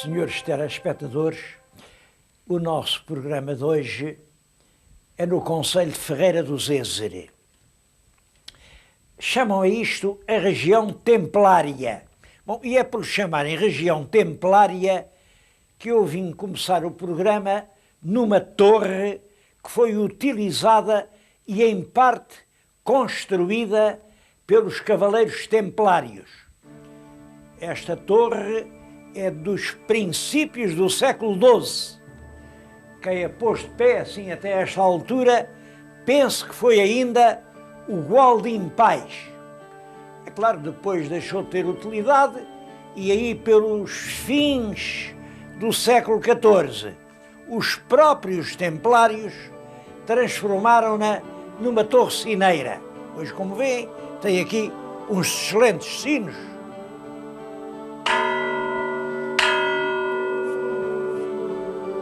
Senhores telespectadores, o nosso programa de hoje é no concelho de Ferreira do Zézere. Chamam a isto a região templária. Bom, e é por chamarem região templária que eu vim começar o programa numa torre que foi utilizada e em parte construída pelos cavaleiros templários. Esta torre é dos princípios do século XII. Quem a pôs de pé assim até esta altura, penso que foi ainda o Gualdim Pais. É claro, depois deixou de ter utilidade e aí pelos fins do século XIV, os próprios templários transformaram-na numa torre sineira. Hoje, como veem, tem aqui uns excelentes sinos.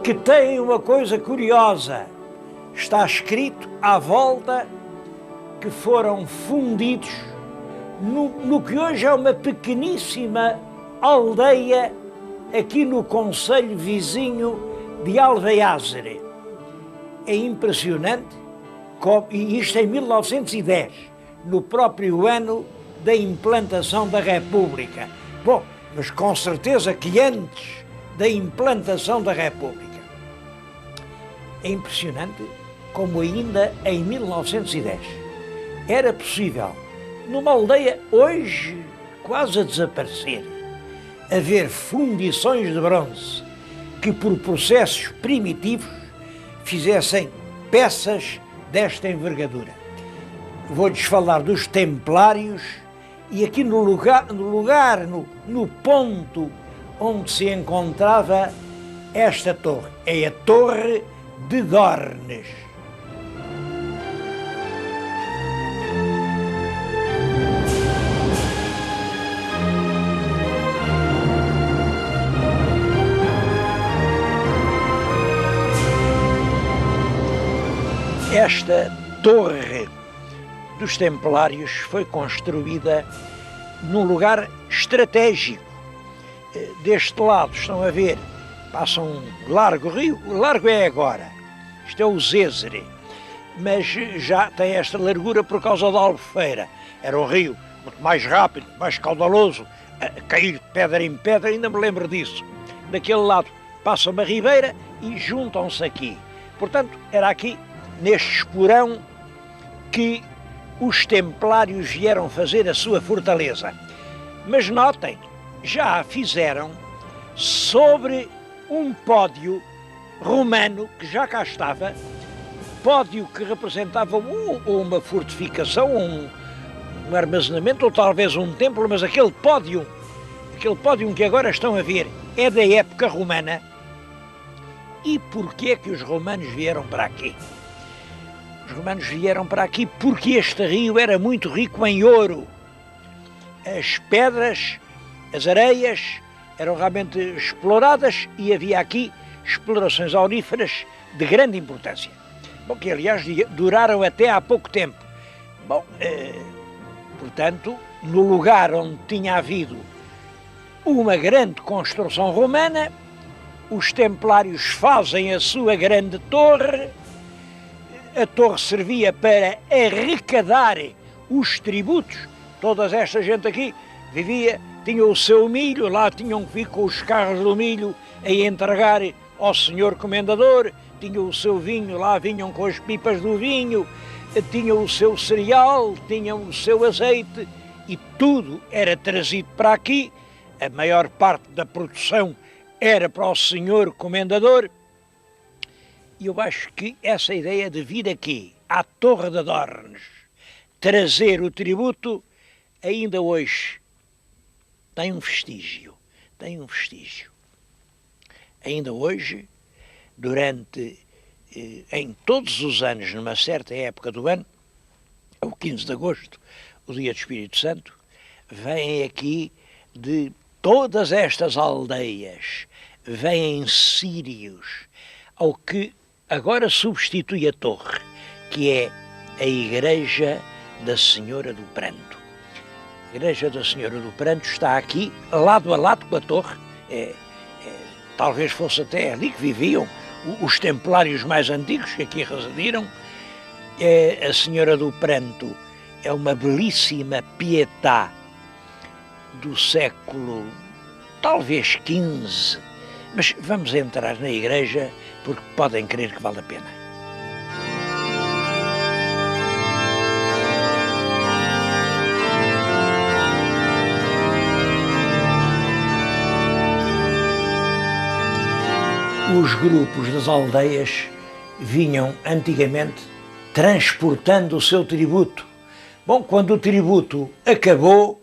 Que tem uma coisa curiosa. Está escrito à volta que foram fundidos no que hoje é uma pequeníssima aldeia aqui no concelho vizinho de Alveiazere. É impressionante, e isto em 1910, no próprio ano da implantação da República. Bom, mas com certeza que antes da implantação da República. É impressionante como ainda em 1910 era possível, numa aldeia hoje quase a desaparecer, haver fundições de bronze que por processos primitivos fizessem peças desta envergadura. Vou-lhes falar dos templários e aqui no ponto onde se encontrava esta torre. É a Torre de Dornes. Esta torre dos Templários foi construída num lugar estratégico. Deste lado estão a ver, passa um largo rio, o largo é agora, isto é o Zézere, mas já tem esta largura por causa da Albufeira. Era um rio muito mais rápido, mais caudaloso, a cair de pedra em pedra, ainda me lembro disso. Daquele lado passa uma ribeira e juntam-se aqui. Portanto, era aqui, neste esporão, que os templários vieram fazer a sua fortaleza. Mas notem, já a fizeram sobre um pódio romano que já cá estava, pódio que representava uma fortificação, um armazenamento ou talvez um templo, mas aquele pódio que agora estão a ver é da época romana. E porquê que os romanos vieram para aqui? Os romanos vieram para aqui porque este rio era muito rico em ouro. As pedras, as areias eram realmente exploradas e havia aqui explorações auríferas de grande importância. Bom, que aliás duraram até há pouco tempo. Bom, portanto, no lugar onde tinha havido uma grande construção romana, os templários fazem a sua grande torre. A torre servia para arrecadar os tributos. Toda esta gente aqui vivia, tinha o seu milho, lá tinham que vir com os carros do milho a entregar ao senhor comendador, tinham o seu vinho, lá vinham com as pipas do vinho, tinham o seu cereal, tinham o seu azeite e tudo era trazido para aqui. A maior parte da produção era para o senhor comendador. E eu acho que essa ideia de vir aqui, à Torre de Dornes, trazer o tributo, ainda hoje tem um vestígio. Ainda hoje, em todos os anos, numa certa época do ano, o 15 de agosto, o dia do Espírito Santo, vêm aqui de todas estas aldeias, vêm sírios, ao que agora substitui a torre, que é a Igreja da Senhora do Pranto. A Igreja da Senhora do Pranto está aqui, lado a lado com a torre, talvez fosse até ali que viviam os templários mais antigos que aqui residiram. A Senhora do Pranto é uma belíssima Pietà do século talvez XV, mas vamos entrar na igreja porque podem crer que vale a pena. Os grupos das aldeias vinham antigamente transportando o seu tributo. Bom, quando o tributo acabou,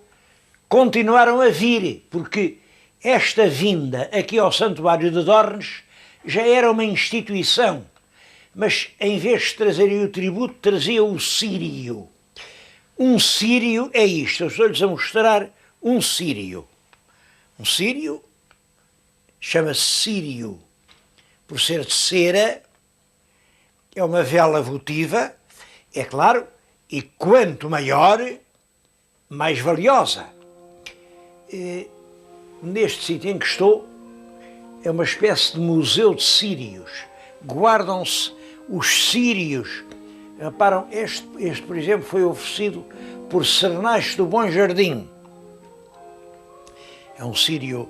continuaram a vir, porque esta vinda aqui ao Santuário de Dornes já era uma instituição, mas em vez de trazerem o tributo, trazia o círio. Um círio é isto, eu estou-lhes a mostrar um círio. Um círio chama-se círio por ser de cera, é uma vela votiva, é claro, e quanto maior, mais valiosa. Neste sítio em que estou, é uma espécie de museu de círios. Guardam-se os círios. Reparam, este, por exemplo, foi oferecido por Sernacho do Bom Jardim. É um círio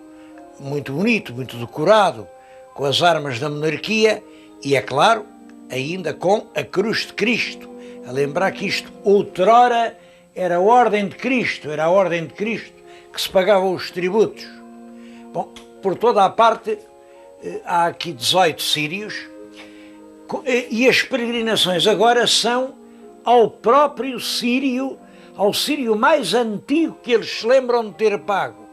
muito bonito, muito decorado, com as armas da monarquia e, é claro, ainda com a cruz de Cristo. A lembrar que isto, outrora, era a Ordem de Cristo, era a Ordem de Cristo que se pagavam os tributos. Bom, por toda a parte, há aqui 18 círios e as peregrinações agora são ao próprio círio, ao círio mais antigo que eles se lembram de ter pago.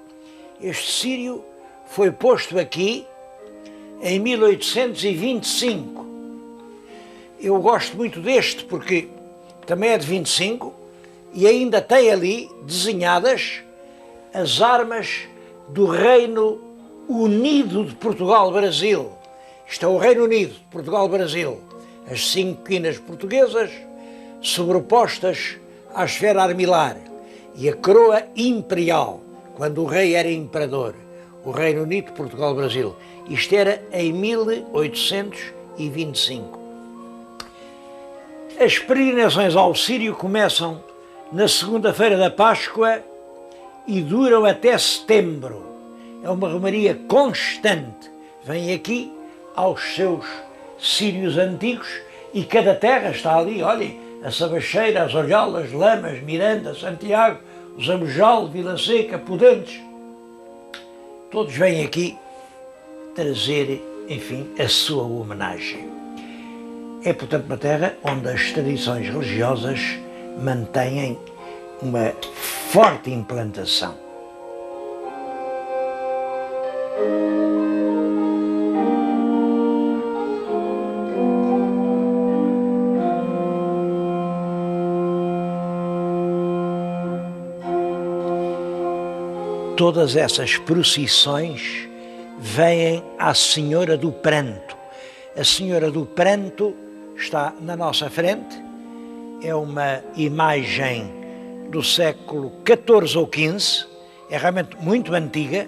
Este círio foi posto aqui em 1825. Eu gosto muito deste porque também é de 25 e ainda tem ali desenhadas as armas do Reino Unido de Portugal-Brasil. Isto é o Reino Unido de Portugal-Brasil. As 5 quinas portuguesas sobrepostas à esfera armilar e a coroa imperial, quando o rei era imperador. O Reino Unido de Portugal-Brasil. Isto era em 1825. As peregrinações ao Círio começam na segunda-feira da Páscoa e duram até setembro. É uma romaria constante. Vêm aqui aos seus círios antigos e cada terra está ali, olhem, a Sabacheira, as Olholas, Lamas, Miranda, Santiago, o Zamujal, Vila Seca, Pudentes. Todos vêm aqui trazer, enfim, a sua homenagem. É, portanto, uma terra onde as tradições religiosas mantêm uma forte implantação. Todas essas procissões vêm à Senhora do Pranto. A Senhora do Pranto está na nossa frente, é uma imagem do século XIV ou XV, é realmente muito antiga,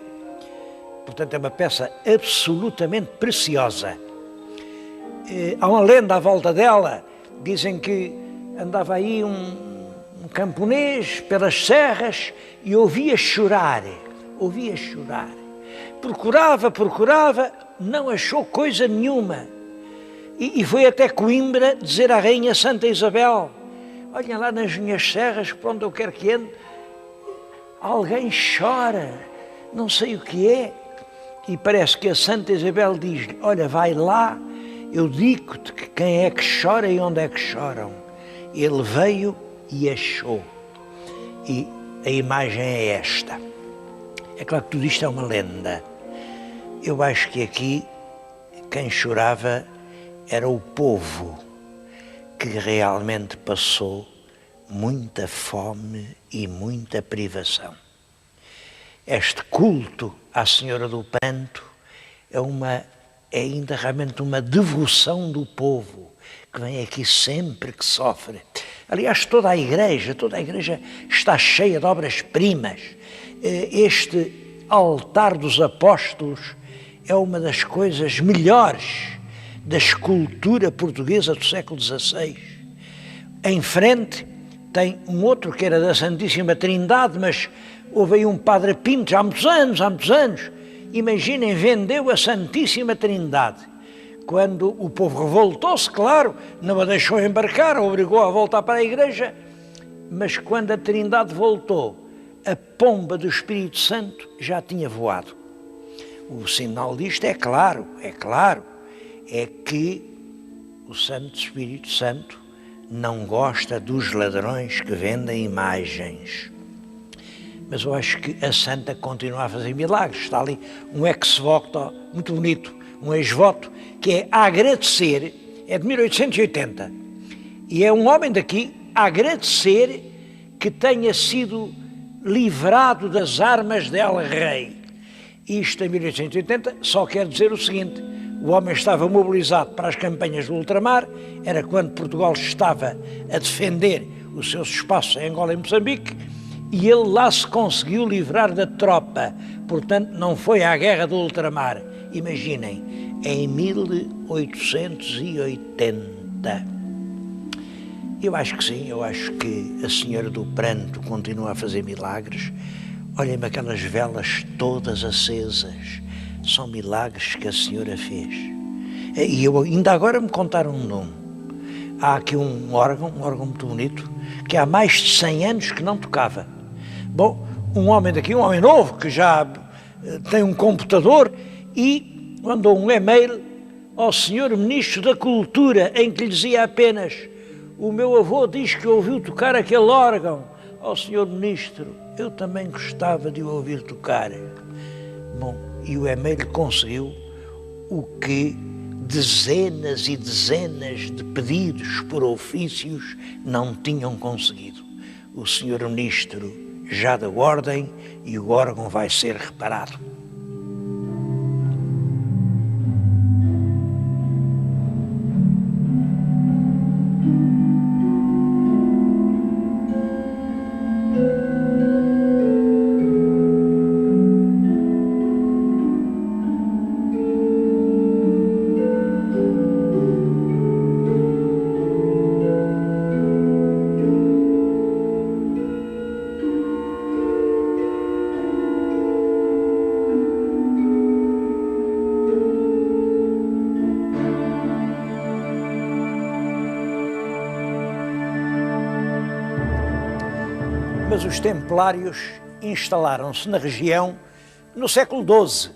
portanto é uma peça absolutamente preciosa. Há uma lenda à volta dela, dizem que andava aí um camponês pelas serras e ouvia chorar. Procurava, não achou coisa nenhuma. E foi até Coimbra dizer à Rainha Santa Isabel: olhem lá nas minhas serras, por onde eu quero que ande, alguém chora, não sei o que é. E parece que a Santa Isabel diz-lhe: olha, vai lá, eu digo-te que quem é que chora e onde é que choram. Ele veio e achou. E a imagem é esta. É claro que tudo isto é uma lenda. Eu acho que aqui quem chorava era o povo que realmente passou muita fome e muita privação. Este culto à Senhora do Pranto é ainda realmente uma devoção do povo que vem aqui sempre que sofre. Aliás, toda a igreja está cheia de obras-primas. Este altar dos apóstolos é uma das coisas melhores da escultura portuguesa do século XVI. Em frente tem um outro que era da Santíssima Trindade, mas houve aí um Padre Pinto, há muitos anos. Imaginem, vendeu a Santíssima Trindade. Quando o povo revoltou-se, claro, não a deixou embarcar, obrigou a voltar para a igreja, mas quando a Trindade voltou, a pomba do Espírito Santo já tinha voado. O sinal disto é claro, é que o Santo Espírito Santo não gosta dos ladrões que vendem imagens. Mas eu acho que a Santa continua a fazer milagres. Está ali um ex-voto muito bonito, um ex-voto, que é a agradecer, é de 1880, e é um homem daqui a agradecer que tenha sido livrado das armas de El Rei. Isto em 1880 só quer dizer o seguinte: o homem estava mobilizado para as campanhas do ultramar, era quando Portugal estava a defender os seus espaços em Angola e Moçambique, e ele lá se conseguiu livrar da tropa, portanto não foi à guerra do ultramar. Imaginem, em 1880. Eu acho que sim, eu acho que a Senhora do Pranto continua a fazer milagres. Olhem-me aquelas velas todas acesas, são milagres que a Senhora fez. E eu ainda agora me contaram um. Há aqui um órgão muito bonito, que há mais de 100 anos que não tocava. Bom, um homem daqui, um homem novo, que já tem um computador, e mandou um e-mail ao Senhor Ministro da Cultura, em que lhe dizia apenas: o meu avô diz que ouviu tocar aquele órgão. Ó Senhor Ministro, eu também gostava de o ouvir tocar. Bom, e o e-mail conseguiu o que dezenas e dezenas de pedidos por ofícios não tinham conseguido. O Senhor Ministro já deu ordem e o órgão vai ser reparado. Mas os templários instalaram-se na região no século XII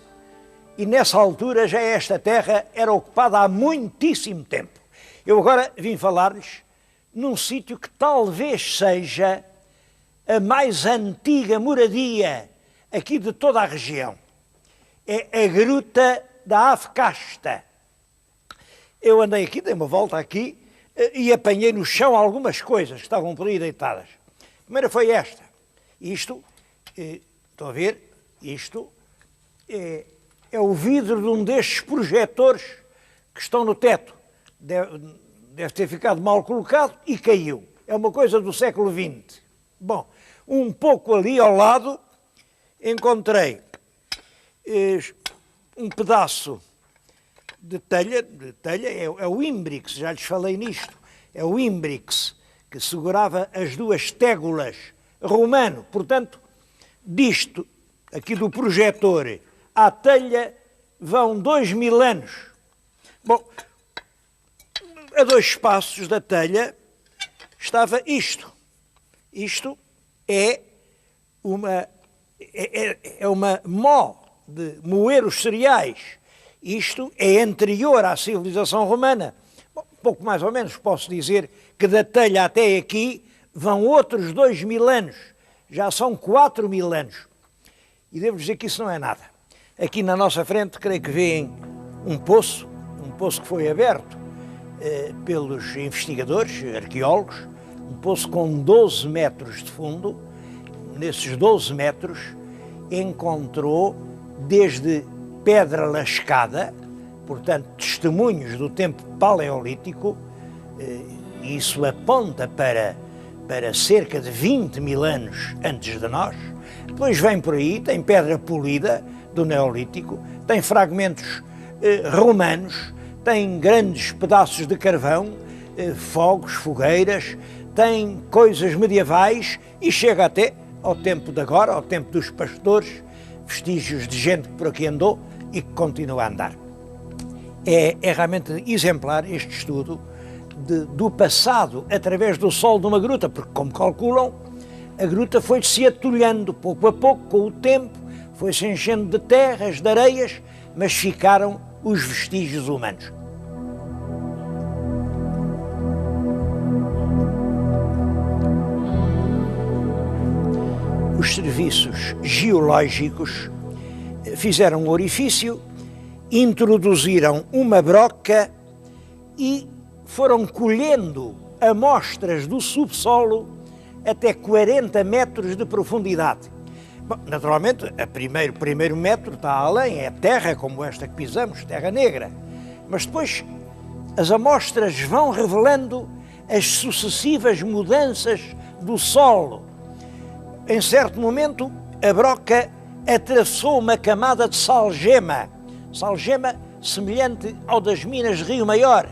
e nessa altura já esta terra era ocupada há muitíssimo tempo. Eu agora vim falar-lhes num sítio que talvez seja a mais antiga moradia aqui de toda a região. É a Gruta da Ave Casta. Eu andei aqui, dei uma volta aqui e apanhei no chão algumas coisas que estavam por aí deitadas. A primeira foi esta. Isto, estão a ver, isto é o vidro de um destes projetores que estão no teto. Deve ter ficado mal colocado e caiu. É uma coisa do século XX. Bom, um pouco ali ao lado encontrei um pedaço de telha, é o Imbrix, já lhes falei nisto, é o Imbrix que segurava as duas tégulas, romano. Portanto, disto, aqui do projetor, à telha, vão 2000 anos. Bom, a 2 passos da telha estava isto. Isto é uma mó de moer os cereais. Isto é anterior à civilização romana. Bom, pouco mais ou menos posso dizer que da telha até aqui vão outros 2000 anos. Já são 4000 anos. E devo dizer que isso não é nada. Aqui na nossa frente, creio que veem um poço que foi aberto pelos investigadores, arqueólogos, um poço com 12 metros de fundo. Nesses 12 metros encontrou desde pedra lascada, portanto testemunhos do tempo paleolítico, isso aponta para cerca de 20 mil anos antes de nós. Depois vem por aí, tem pedra polida do Neolítico, tem fragmentos romanos, tem grandes pedaços de carvão, fogos, fogueiras, tem coisas medievais e chega até ao tempo de agora, ao tempo dos pastores, vestígios de gente que por aqui andou e que continua a andar. É realmente exemplar este estudo do passado através do solo de uma gruta, porque, como calculam, a gruta foi-se atulhando pouco a pouco, com o tempo, foi-se enchendo de terras, de areias, mas ficaram os vestígios humanos. Os serviços geológicos fizeram um orifício, introduziram uma broca e foram colhendo amostras do subsolo até 40 metros de profundidade. Bom, naturalmente, o primeiro metro está além, é terra como esta que pisamos, terra negra. Mas depois as amostras vão revelando as sucessivas mudanças do solo. Em certo momento, a broca atravessou uma camada de salgema semelhante ao das minas de Rio Maior,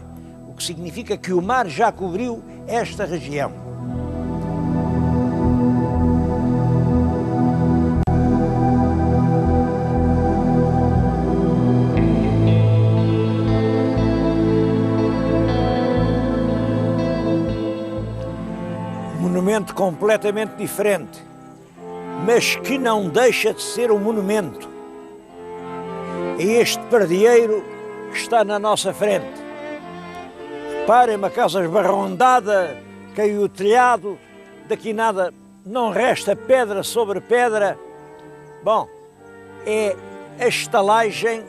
o que significa que o mar já cobriu esta região. Um monumento completamente diferente, mas que não deixa de ser um monumento. É este pardieiro que está na nossa frente. Reparem, uma casa esbarrondada, caiu o telhado, daqui nada, não resta pedra sobre pedra. Bom, é a estalagem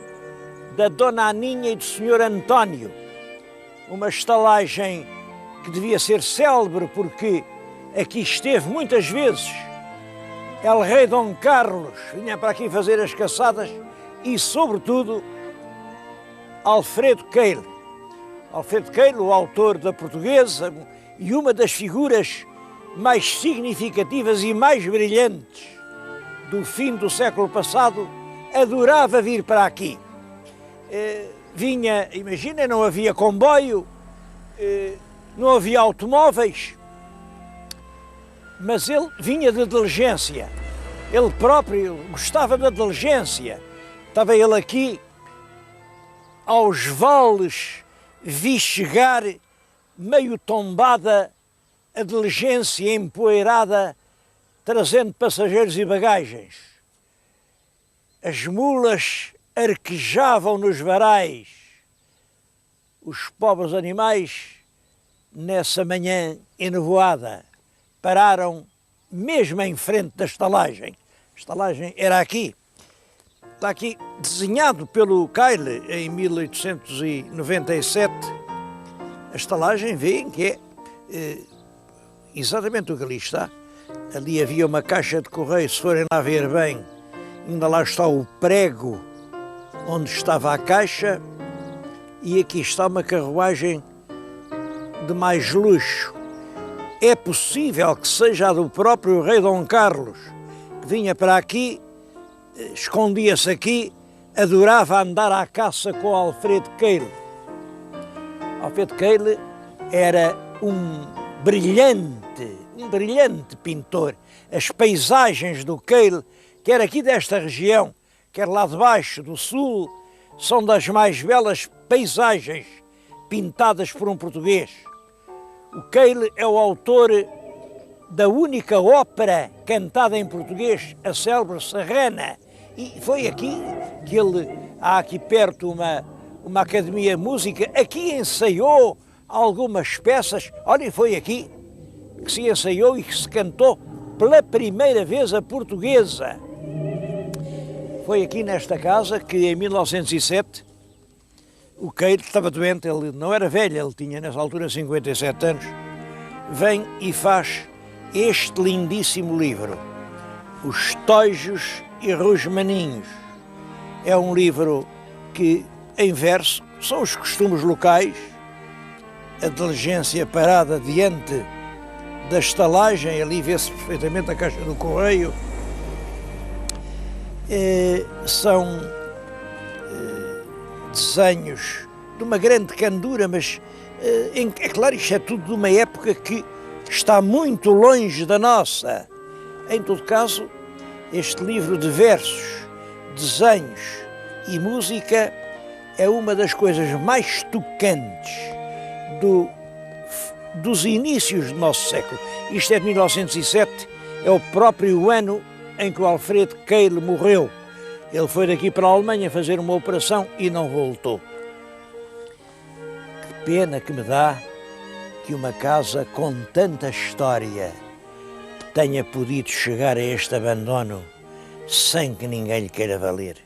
da Dona Aninha e do Senhor António. Uma estalagem que devia ser célebre porque aqui esteve muitas vezes El Rei Dom Carlos, vinha para aqui fazer as caçadas, e, sobretudo, Alfredo Keil. Alfredo Keil, o autor da Portuguesa, e uma das figuras mais significativas e mais brilhantes do fim do século passado, adorava vir para aqui. Vinha, imagina, não havia comboio, não havia automóveis, mas ele vinha de diligência. Ele próprio gostava da diligência. Estava ele aqui, aos vales, vi chegar, meio tombada, a diligência empoeirada, trazendo passageiros e bagagens. As mulas arquejavam nos varais. Os pobres animais, nessa manhã enevoada, pararam mesmo em frente da estalagem. A estalagem era aqui. Está aqui desenhado pelo Keil em 1897. A estalagem, veem que é exatamente o que ali está. Ali havia uma caixa de correio, se forem lá ver bem, ainda lá está o prego onde estava a caixa, e aqui está uma carruagem de mais luxo. É possível que seja a do próprio rei Dom Carlos, que vinha para aqui, escondia-se aqui, adorava andar à caça com Alfredo Keil. Alfredo Keil era um brilhante pintor. As paisagens do Keil, quer aqui desta região, quer lá de baixo, do sul, são das mais belas paisagens pintadas por um português. O Keil é o autor da única ópera cantada em português, a célebre Serrana. E foi aqui que ele, há aqui perto uma academia de música, aqui ensaiou algumas peças. Olhem, foi aqui que se ensaiou e que se cantou pela primeira vez a portuguesa. Foi aqui nesta casa que em 1907 o Keil estava doente, ele não era velho, ele tinha nessa altura 57 anos, vem e faz este lindíssimo livro, Os Tojos e Rosmaninhos. É um livro que, em verso, são os costumes locais, a diligência parada diante da estalagem, ali vê-se perfeitamente a caixa do correio, São desenhos de uma grande candura, mas é claro, isto é tudo de uma época que está muito longe da nossa. Em todo caso, este livro de versos, desenhos e música é uma das coisas mais tocantes dos inícios do nosso século. Isto é de 1907, é o próprio ano em que o Alfred Keil morreu. Ele foi daqui para a Alemanha fazer uma operação e não voltou. Que pena que me dá que uma casa com tanta história tenha podido chegar a este abandono sem que ninguém lhe queira valer.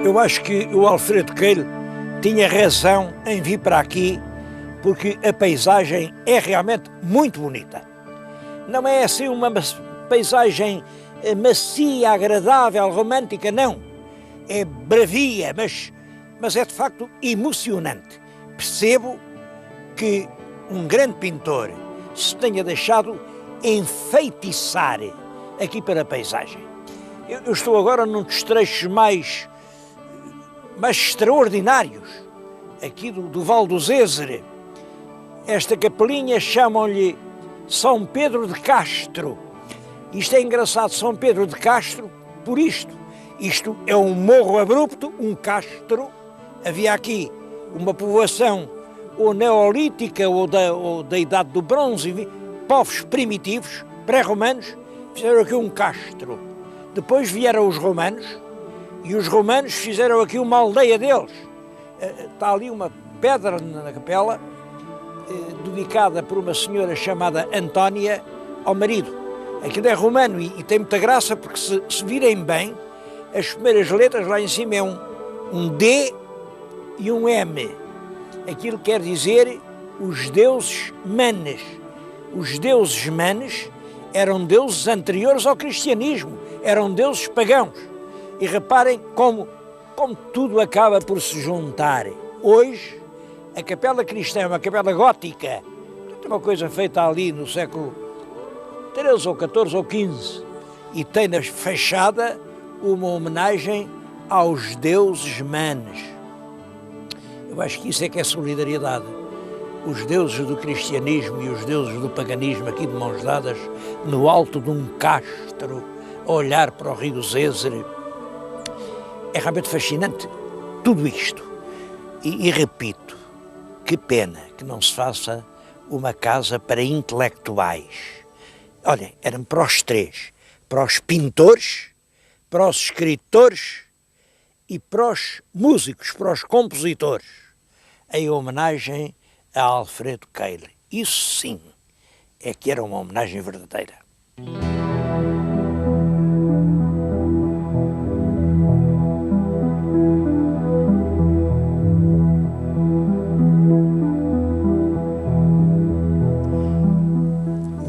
Eu acho que o Alfred Keil tinha razão em vir para aqui, porque a paisagem é realmente muito bonita. Não é assim uma paisagem macia, agradável, romântica, não. É bravia, mas é de facto emocionante. Percebo que um grande pintor se tenha deixado enfeitiçar aqui para a paisagem. Eu estou agora num dos trechos mais extraordinários, aqui do Val do Zézere. Esta capelinha chamam-lhe São Pedro de Castro. Isto é engraçado, São Pedro de Castro, por isto. Isto é um morro abrupto, um castro. Havia aqui uma povoação ou neolítica ou da Idade do Bronze, povos primitivos, pré-romanos, fizeram aqui um castro. Depois vieram os romanos, e os romanos fizeram aqui uma aldeia deles. Está ali uma pedra na capela, dedicada por uma senhora chamada Antónia ao marido. Aquilo é romano e tem muita graça, porque se virem bem, as primeiras letras lá em cima é um D e um M. Aquilo quer dizer os deuses manes. Os deuses manes eram deuses anteriores ao cristianismo, eram deuses pagãos. E reparem como tudo acaba por se juntar. Hoje, a capela cristã é uma capela gótica, é uma coisa feita ali no século XIII ou XIV ou XV, e tem na fachada uma homenagem aos deuses manes. Eu acho que isso é que é solidariedade. Os deuses do cristianismo e os deuses do paganismo aqui de mãos dadas, no alto de um castro, a olhar para o rio Zézere. É realmente fascinante tudo isto. E repito, que pena que não se faça uma casa para intelectuais. Olhem, eram para os três, para os pintores, para os escritores e para os músicos, para os compositores, em homenagem a Alfred Keil. Isso sim é que era uma homenagem verdadeira.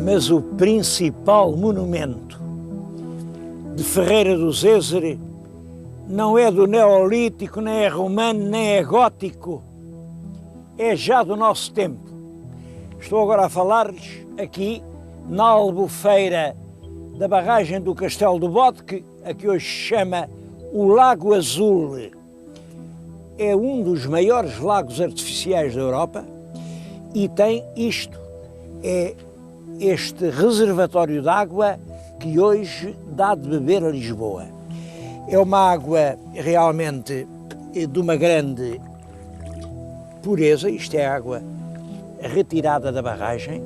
Mas o principal monumento de Ferreira do Zézere não é do Neolítico, nem é romano, nem é gótico, é já do nosso tempo. Estou agora a falar-lhes aqui na albufeira da barragem do Castelo do Bode, que aqui hoje se chama o Lago Azul. É um dos maiores lagos artificiais da Europa e tem isto, é este reservatório de água que hoje dá de beber a Lisboa. É uma água realmente de uma grande pureza, isto é água retirada da barragem.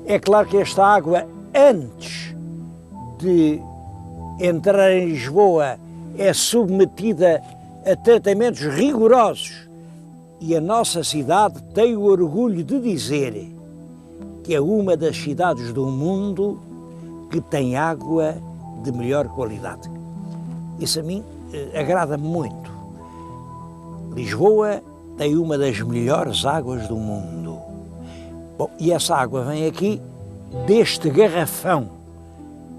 É claro que esta água, antes de entrar em Lisboa, é submetida a tratamentos rigorosos. E a nossa cidade tem o orgulho de dizer que é uma das cidades do mundo que tem água de melhor qualidade. Isso a mim agrada-me muito. Lisboa tem uma das melhores águas do mundo. Bom, e essa água vem aqui deste garrafão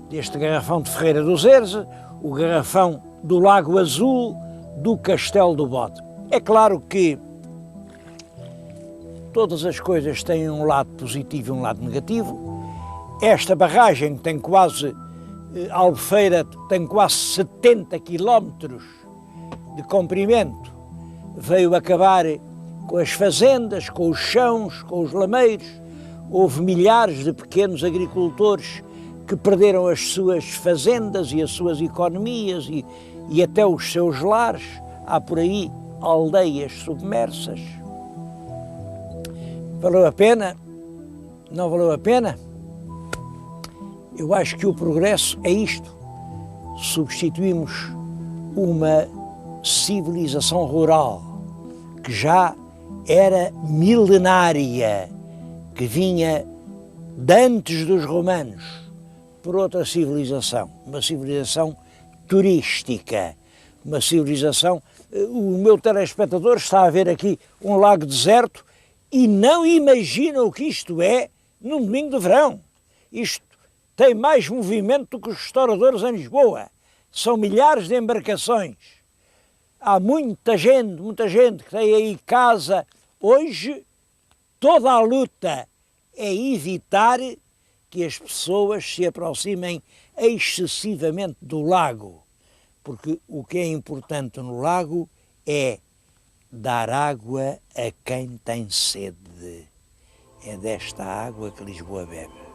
de Ferreira do Zézere, o garrafão do Lago Azul do Castelo do Bode. É claro que todas as coisas têm um lado positivo e um lado negativo. Esta barragem tem quase, a Albufeira tem quase 70 quilómetros de comprimento, veio acabar com as fazendas, com os chãos, com os lameiros. Houve milhares de pequenos agricultores que perderam as suas fazendas e as suas economias e até os seus lares. Há por aí aldeias submersas. Valeu a pena? Não valeu a pena? Eu acho que o progresso é isto. Substituímos uma civilização rural que já era milenária, que vinha de antes dos romanos, por outra civilização, uma civilização turística, uma civilização... O meu telespectador está a ver aqui um lago deserto e não imagina o que isto é num domingo de verão. Isto tem mais movimento do que os restauradores em Lisboa. São milhares de embarcações. Há muita gente que tem aí casa. Hoje, toda a luta é evitar que as pessoas se aproximem excessivamente do lago, porque o que é importante no lago é dar água a quem tem sede. É desta água que Lisboa bebe.